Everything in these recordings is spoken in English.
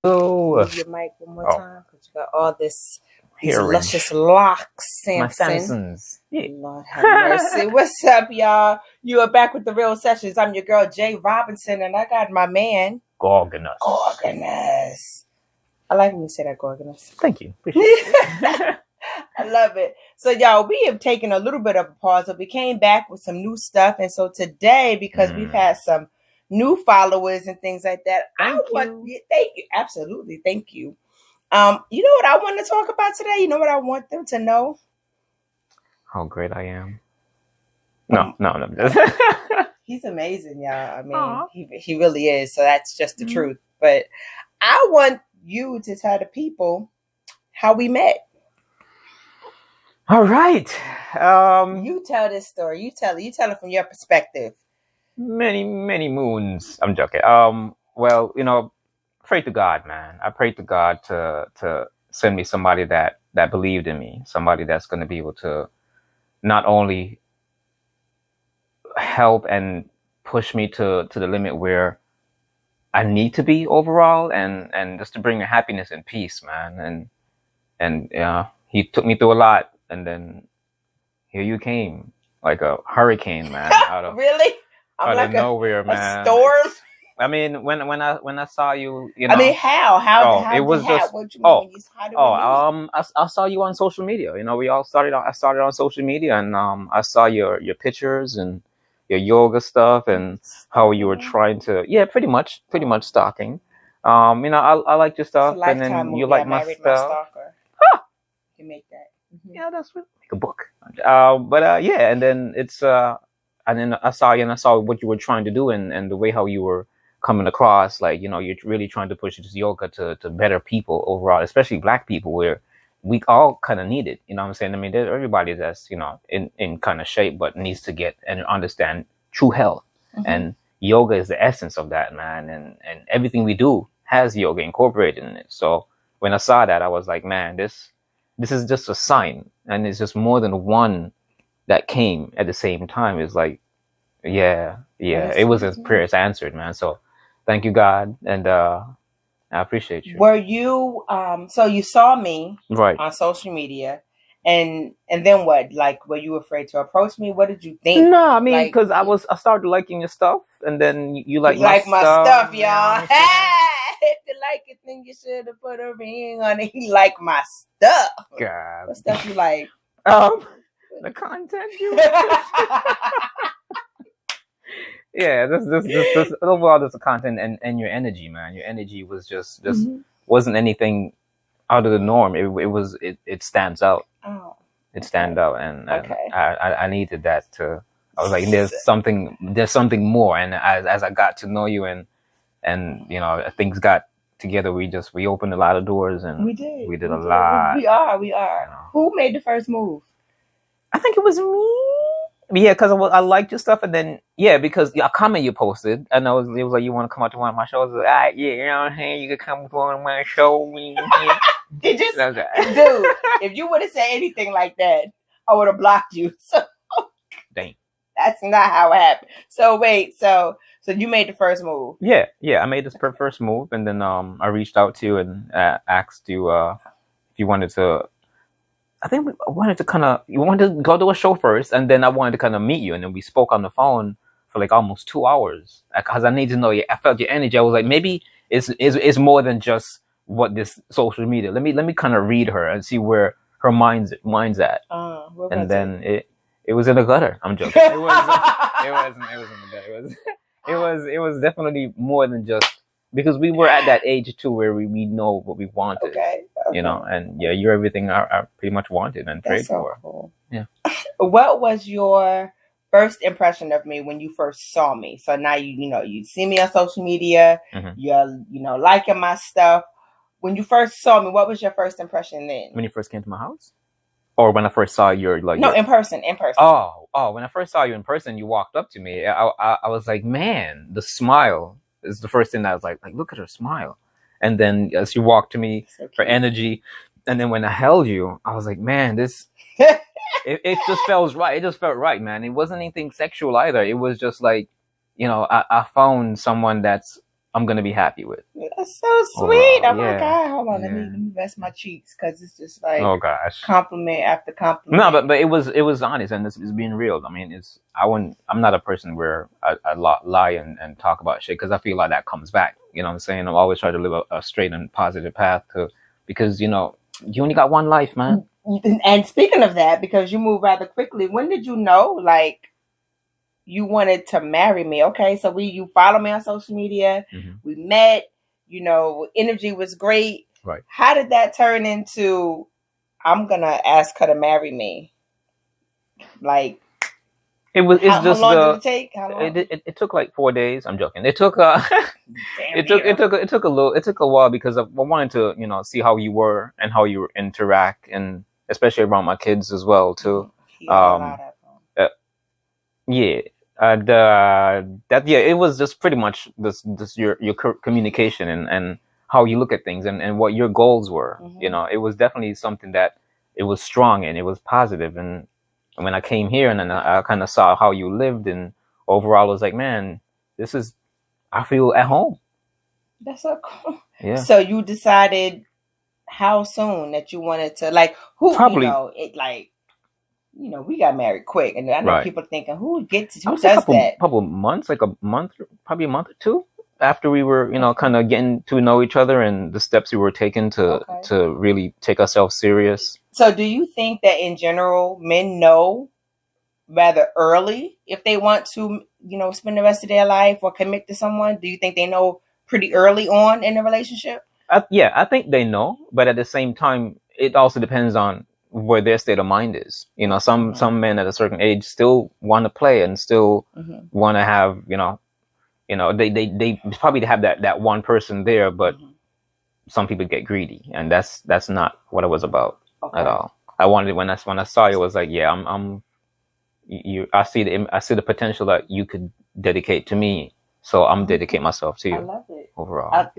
Oh, Move your mic one more oh, time because you got all these hair luscious wrench. locks, My Samson. Samsons. Yeah. Lord have mercy. What's up, y'all? You are back with the Real Sessions. I'm your girl, Jay Robinson, and I got my man, Gorgonus. Gorgonus. I like when you say that, Gorgonus. Thank you. Appreciate it. I love it. So, y'all, we have taken a little bit of a pause, but we came back with some new stuff. And so today, because we've had some new followers and things like that, Thank you. Absolutely. Thank you. You know what I want to talk about today? You know what I want them to know? How great I am. No. He's amazing, y'all. I mean, he really is. So that's just the truth. But I want you to tell the people how we met. All right. You tell this story. You tell it from your perspective. Many moons. I'm joking. Well, pray to God, man. I prayed to God to send me somebody that believed in me, somebody that's going to be able to not only help and push me to the limit where I need to be overall, and just to bring me happiness and peace, man. And he took me through a lot, and then here you came like a hurricane, man. Really? Out of nowhere, man. A storm. I mean, when I saw you, I mean, how it was just what you mean? I saw you on social media. I started on social media, and I saw your pictures and your yoga stuff and how you were trying to pretty much stalking. I like your stuff, and then you like my stuff. You make that. Mm-hmm. Yeah, that's what make a book. And then and then I saw you, and I saw what you were trying to do, and the way how you were coming across, like, you're really trying to push this yoga to better people overall, especially Black people, where we all kind of need it. You know what I'm saying? I mean, everybody that's, in kind of shape, but needs to get and understand true health. Mm-hmm. And yoga is the essence of that, man. And everything we do has yoga incorporated in it. So when I saw that, I was like, man, this is just a sign. And it's just more than one that came at the same time. It's like, it was his prayers answered, man. So thank you, God, and I appreciate you. Were you so you saw me right on social media, and then what? Like, were you afraid to approach me? What did you think? No, I mean, because I started liking your stuff, and then you like my stuff, y'all. If you like it, then you should have put a ring on it. He like my stuff. God, what stuff you like? The content you. Yeah, this overall, just the content and your energy, man. Your energy was just wasn't anything out of the norm. It stands out. Oh, it stands out, and I needed that to. I was like, there's something more, and as I got to know you and things got together, we opened a lot of doors, and we did a lot. We are. Who made the first move? I think it was me. Yeah, because I liked your stuff, and then because a comment you posted, and it was like, you want to come out to one of my shows? I was like, you know what I'm saying? You could come to one of my shows. Dude, if you would have said anything like that, I would have blocked you. So dang, that's not how it happened. So wait, so you made the first move? Yeah, I made this first move, and then I reached out to you and asked you if you wanted to. I think you wanted to go to a show first, and then I wanted to kind of meet you, and then we spoke on the phone for like almost 2 hours because I need to know you. I felt your energy. I was like, maybe it's more than just what this social media. Let me kind of read her and see where her mind's at. And then it was in the gutter. I'm joking. It wasn't in the gutter. It was definitely more than just. Because we were at that age too, where we know what we wanted, okay. And you're everything I pretty much wanted and prayed for. Cool. Yeah. What was your first impression of me when you first saw me? So now you see me on social media, you're liking my stuff. When you first saw me, what was your first impression then? When you first came to my house, or when I first saw you, in person. Oh, when I first saw you in person, you walked up to me. I was like, man, the smile. Is the first thing that I was like, look at her smile. And then as you walked to me, her energy. And then when I held you, I was like, man, this, it just felt right. It just felt right, man. It wasn't anything sexual either. It was just like, I found someone that's I'm gonna be happy with. That's so sweet. Oh my God. Hold on, let me rest my cheeks, because it's just like, oh gosh, compliment after compliment. No, but it was honest, and it's being real. I mean, I'm not a person where I lie and talk about shit, because I feel like that comes back. You know what I'm saying? I'm always trying to live a straight and positive path because you only got one life, man. And speaking of that, because you moved rather quickly, when did you know, like, you wanted to marry me? Okay, so you follow me on social media. Mm-hmm. We met. Energy was great. Right. How did that turn into, I'm gonna ask her to marry me? Like, how long did it take? How long? It took like 4 days. I'm joking. It took it took a while, because I wanted to see how you were and how you interact, and especially around my kids as well too. Yeah. It was just pretty much this your communication and how you look at things and what your goals were. Mm-hmm. It was definitely something that it was strong and it was positive. And when I came here and then I kind of saw how you lived, and overall I was like, man, I feel at home. That's so cool. Yeah. So you decided how soon that you wanted to, like, who? Probably, we got married quick, and I know right. People thinking, who does that? Couple months, like probably a month or two after we were, kind of getting to know each other, and the steps we were taking to really take ourselves serious. So, do you think that in general, men know rather early if they want to, spend the rest of their life or commit to someone? Do you think they know pretty early on in the relationship? I think they know, but at the same time, it also depends on where their state of mind is. Some men at a certain age still want to play and still want to have, they probably have that one person there, but some people get greedy, and that's not what it was about at all. I wanted, when I saw you, it was like, yeah, I see the potential that you could dedicate to me, so I'm dedicating myself to you. I love it overall.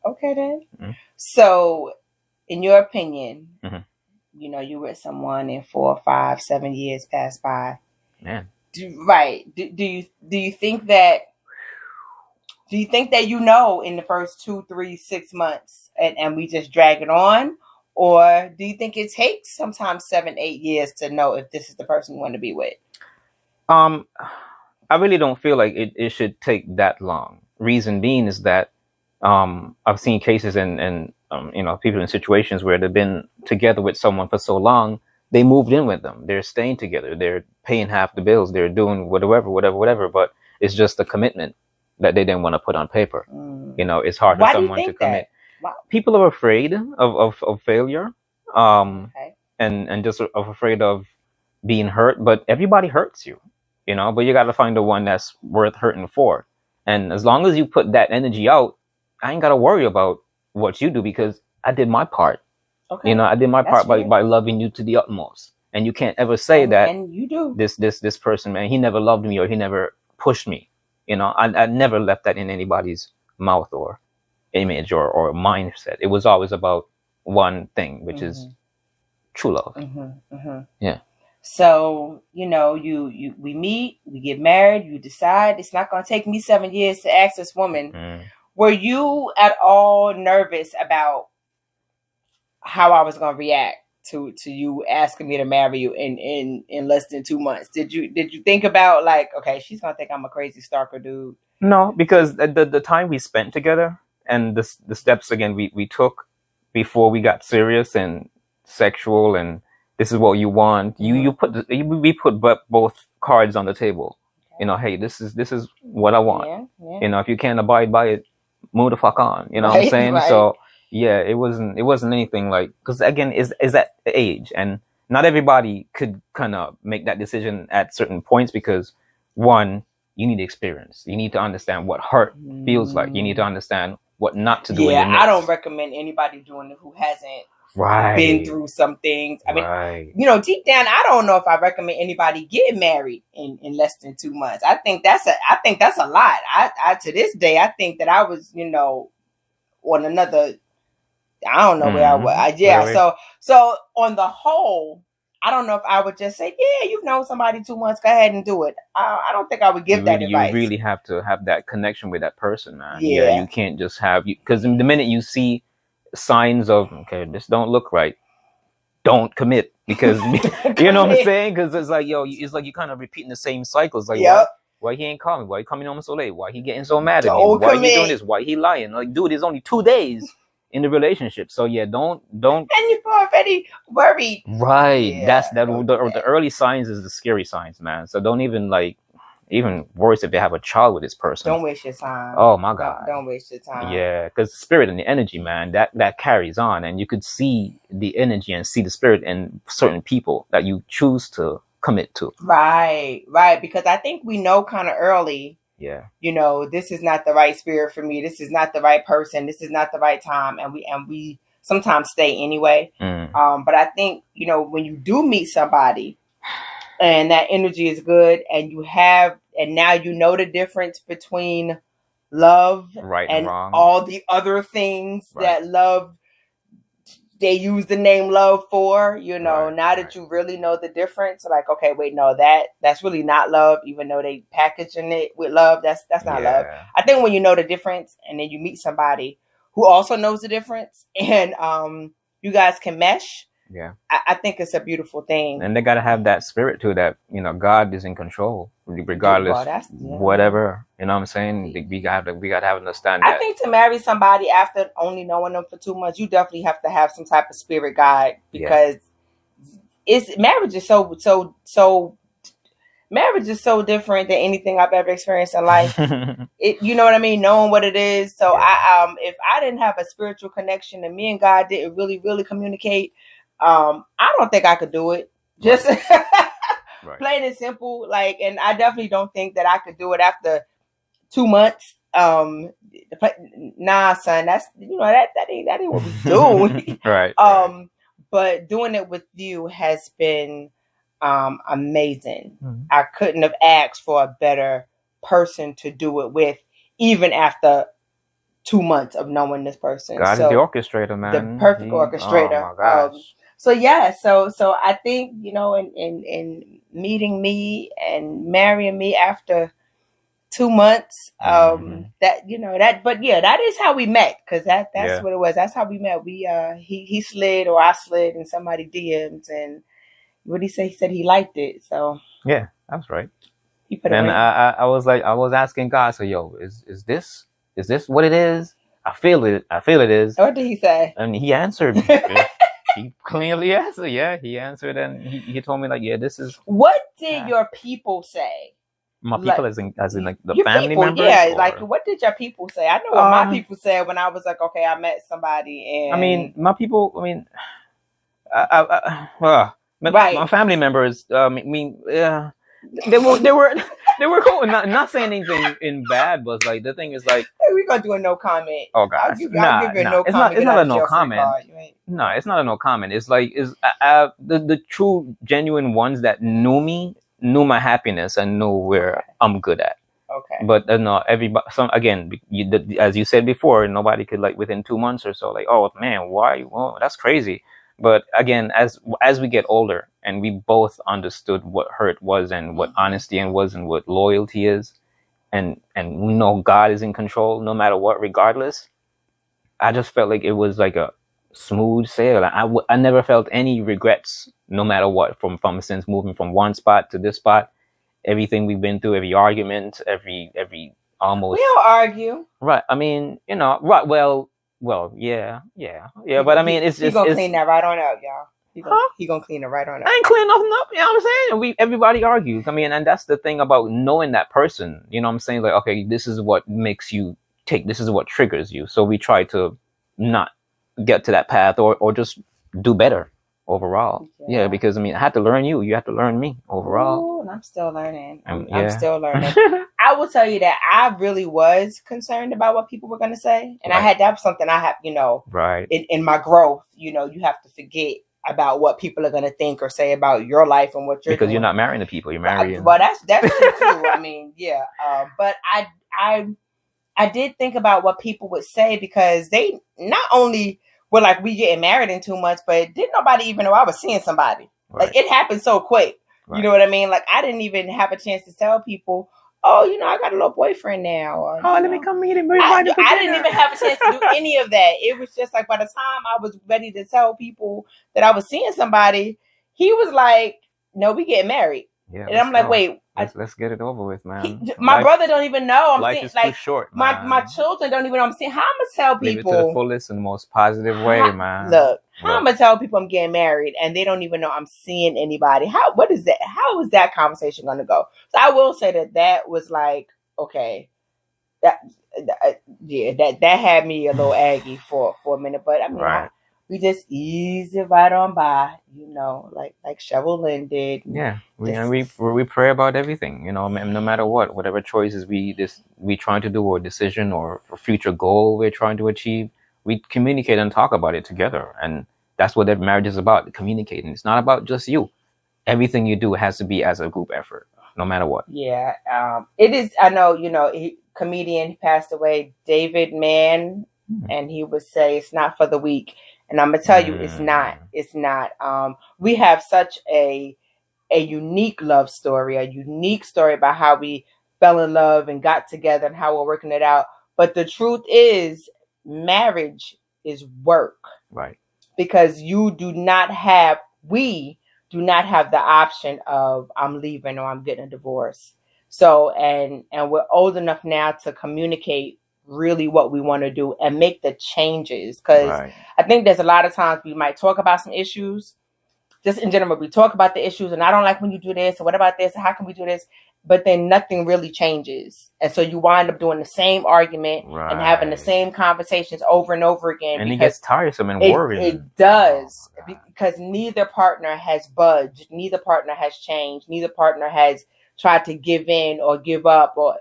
Okay then. Mm-hmm. So, in your opinion, you were with someone and 4, 5, 7 years passed by. Man. Do you think that in the first 2, 3, 6 months and we just drag it on? Or do you think it takes sometimes 7, 8 years to know if this is the person you want to be with? I really don't feel like it should take that long. Reason being is that I've seen cases and people in situations where they've been together with someone for so long, they moved in with them. They're staying together. They're paying half the bills. They're doing whatever. But it's just the commitment that they didn't want to put on paper. It's hard for someone to commit. Wow. People are afraid of failure, and just afraid of being hurt. But everybody hurts you, But you got to find the one that's worth hurting for. And as long as you put that energy out, I ain't got to worry about what you do, because I did my part. Okay. I did my part by loving you to the utmost. And you can't ever say that. And you do. This person, man, he never loved me or he never pushed me. I never left that in anybody's mouth or image or mindset. It was always about one thing, which is true love. Yeah. So, we meet, we get married, you decide it's not going to take me 7 years to ask this woman. Were you at all nervous about how I was going to react to you asking me to marry you in less than 2 months? Did you think about, like, okay, she's going to think I'm a crazy stalker dude? No, because the time we spent together and the steps, again, we took before we got serious and sexual, and this is what you want. We put both cards on the table. Hey, this is what I want. Yeah. If you can't abide by it, move the fuck on. What I'm saying? Right. So yeah, it wasn't anything like, because again, is that age, and not everybody could kind of make that decision at certain points, because one, you need experience. You need to understand what hurt feels like. You need to understand what not to do. Yeah, I don't recommend anybody doing it who hasn't been through some things. I mean, deep down, I don't know if I recommend anybody getting married in less than 2 months. I think that's a lot. I to this day, I think that I was, on another, I don't know where I was. Really? So on the whole, I don't know if I would just say, yeah, you've known somebody 2 months, go ahead and do it. I don't think I would give that advice. You really have to have that connection with that person, man. Yeah. You can't just have, because the minute you see signs of, okay, this don't look right, don't commit, because you know what I'm saying? Because it's like, yo, it's like you're kind of repeating the same cycles. Like, why he ain't calling? Why he coming home so late? Why he getting so mad at me? Why he doing this? Why he lying? Like, dude, it's only 2 days in the relationship. So yeah, don't. And you're already worried. Right. Yeah, the early signs is the scary signs, man. So don't even even worse if they have a child with this person. Don't waste your time. Oh my God. Don't waste your time. Yeah, because the spirit and the energy, man, that carries on, and you could see the energy and see the spirit in certain people that you choose to commit to. Right. Because I think we know kind of early. Yeah. You know, this is not the right spirit for me. This is not the right person. This is not the right time, and we sometimes stay anyway. But I think, you know, when you do meet somebody and that energy is good, and now you know the difference between love and wrong, all the other things that love, they use the name love for, you know, now that you really know the difference, like, okay, wait, no, that's really not love, even though they packaging it with love. That's not love. I think when you know the difference, and then you meet somebody who also knows the difference, and you guys can mesh. Yeah, I think it's a beautiful thing. And they gotta have that spirit too, that, you know, God is in control, regardless, whatever. You know what I'm saying? We gotta have understanding. I think to marry somebody after only knowing them for 2 months, you definitely have to have some type of spirit guide, because marriage is marriage is so different than anything I've ever experienced in life. You know what I mean? Knowing what it is. So if I didn't have a spiritual connection and me and God didn't really, really communicate, I don't think I could do it. Just plain and simple. Like, and I definitely don't think that I could do it after 2 months. Nah, son, that's, you know, that ain't what we do. Right. But doing it with you has been amazing. I couldn't have asked for a better person to do it with, even after 2 months of knowing this person. God is the orchestrator, man. The perfect orchestrator. Oh my gosh. So I think, you know, in meeting me and marrying me after 2 months, that, you know, that is how we met, because that's what it was. That's how we met. We he slid, or I slid in somebody DMs, and what did he say? He said he liked it. So yeah, that's right. He put and I was asking God, so yo, is this what it is? I feel it is. What did he say? And he answered. He clearly answered. Yeah, he answered, and he told me, like, yeah, this is. What did your people say? My people, as in like the family people, members. Yeah, or? Like, what did your people say? I know what my people said when I was like, okay, I met somebody, and I mean, my people. I mean, my family members. I mean, yeah, they were cool. Not saying anything in bad, but like the thing is, like, hey, we're gonna do a no comment. Oh gosh, I'll give you a no it's comment. It's not a no comment. No, it's not a no comment. It's like the true genuine ones that knew me, knew my happiness, and knew where I'm good at. Okay. But no, everybody. As you said before, nobody could, like, within 2 months or so, like, oh man, why? Well, that's crazy. But again, as we get older, and we both understood what hurt was, and what honesty was, and what loyalty is, and we know God is in control no matter what, regardless. I just felt like it was like a smooth sail. I never felt any regrets, no matter what, from since moving from one spot to this spot. Everything we've been through, every argument, every almost. We don't argue. Right. I mean, you know, right. Well, yeah. But I mean, it's just. He's going to clean that right on up, y'all. He gonna clean it right on up. I ain't cleaning nothing up. You know what I'm saying? Everybody argues. I mean, and that's the thing about knowing that person. You know what I'm saying? Like, okay, this is what makes you tick. This is what triggers you. So we try to not get to that path, or just do better overall. Yeah, because I mean, I had to learn you. You have to learn me overall. Ooh, and I'm still learning. I'm still learning. I will tell you that I really was concerned about what people were going to say, and that was something I have, you know, right. In my growth, you know, you have to forget about what people are going to think or say about your life and what you're doing. You're not marrying the people, you're marrying. Well, that's true too. I mean, yeah. But I did think about what people would say, because they not only were like, we getting married in 2 months, but didn't nobody even know I was seeing somebody. Right. Like, it happened so quick. Right. You know what I mean? Like, I didn't even have a chance to tell people, oh, I got a little boyfriend now. Or, let me come meet him. I didn't even have a chance to do any of that. It was just like, by the time I was ready to tell people that I was seeing somebody, he was like, no, we getting married. Yeah, and I'm like, wait. Let's get it over with, man. My brother don't even know. Life is too short, man. My children don't even know I'm seeing. How I'm going to tell people. Live it to the fullest and the most positive way, man. Look, how I'm going to tell people I'm getting married and they don't even know I'm seeing anybody. What is that? How is that conversation going to go? So I will say that was like, okay, that had me a little aggy for a minute, but I mean, we just ease it right on by, like Cheryl Lynn did. Yeah, we pray about everything, no matter whatever choices we trying to do, or decision, or a future goal we're trying to achieve, we communicate and talk about it together, and that's what marriage is about, communicating. It's not about just you. Everything you do has to be as a group effort, no matter what. Yeah, it is. I know, comedian, he passed away, David Mann, and he would say it's not for the weak. And I'm going to tell you, it's not. It's not. We have such a unique love story, a unique story about how we fell in love and got together and how we're working it out. But the truth is, marriage is work. Right. Because we do not have the option of I'm leaving or I'm getting a divorce. So, and we're old enough now to communicate really what we want to do and make the changes, because I think there's a lot of times we might talk about some issues, just in general, we talk about the issues and I don't like when you do this, or what about this, how can we do this, but then nothing really changes, and so you wind up doing the same argument and having the same conversations over and over again, and it gets tiresome and worrying. It does, because neither partner has budged, neither partner has changed, neither partner has tried to give in or give up, or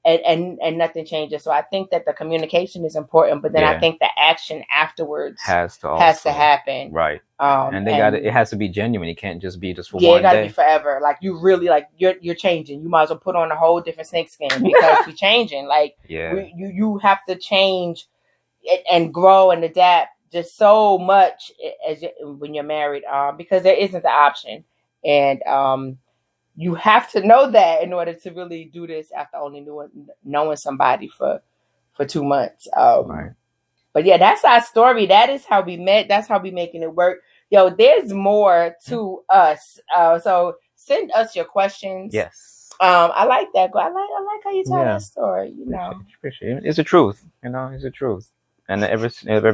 and nothing changes. So I think that the communication is important, but then I think the action afterwards has to happen. Right. And it has to be genuine. It can't just be just for one day. Yeah, it gotta be forever. Like, you really, like, you're changing. You might as well put on a whole different snakeskin, because you're changing. Like, you have to change and grow and adapt just so much when you're married, because there isn't the option. And you have to know that in order to really do this after only knowing somebody for 2 months. But yeah, that's our story. That is how we met. That's how we making it work. Yo, there's more to us. So send us your questions. Yes. I like that. I like how you tell that story. Appreciate it. It's the truth. It's the truth. And ever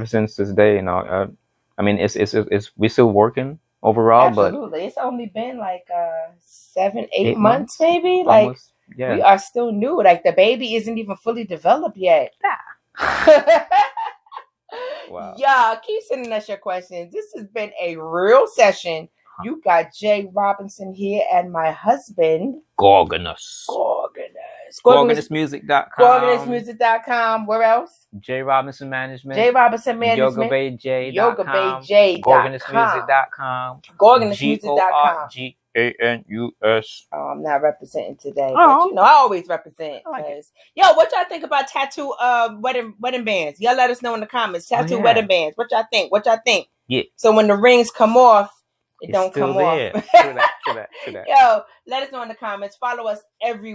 since this day, I mean, it's we're still working overall. Absolutely. But it's only been like 7-8 months maybe. Almost, like, we are still new. Like, the baby isn't even fully developed yet. Wow. Yeah, keep sending us your questions. This has been a real session. You got Jay Robinson here and my husband, Gorgonus. GorgonusMusic.com. GorgonusMusic.com. Where else? J Robinson Management. YogaBayJ.com. GorgonusMusic.com. GorgonusMusic.com. GANUS. I'm not representing today, but I always represent. Yo, what y'all think about tattoo wedding bands? Y'all let us know in the comments. Tattoo wedding bands. What y'all think? Yeah. So when the rings come off, it don't come off. True that. Yo, let us know in the comments. Follow us every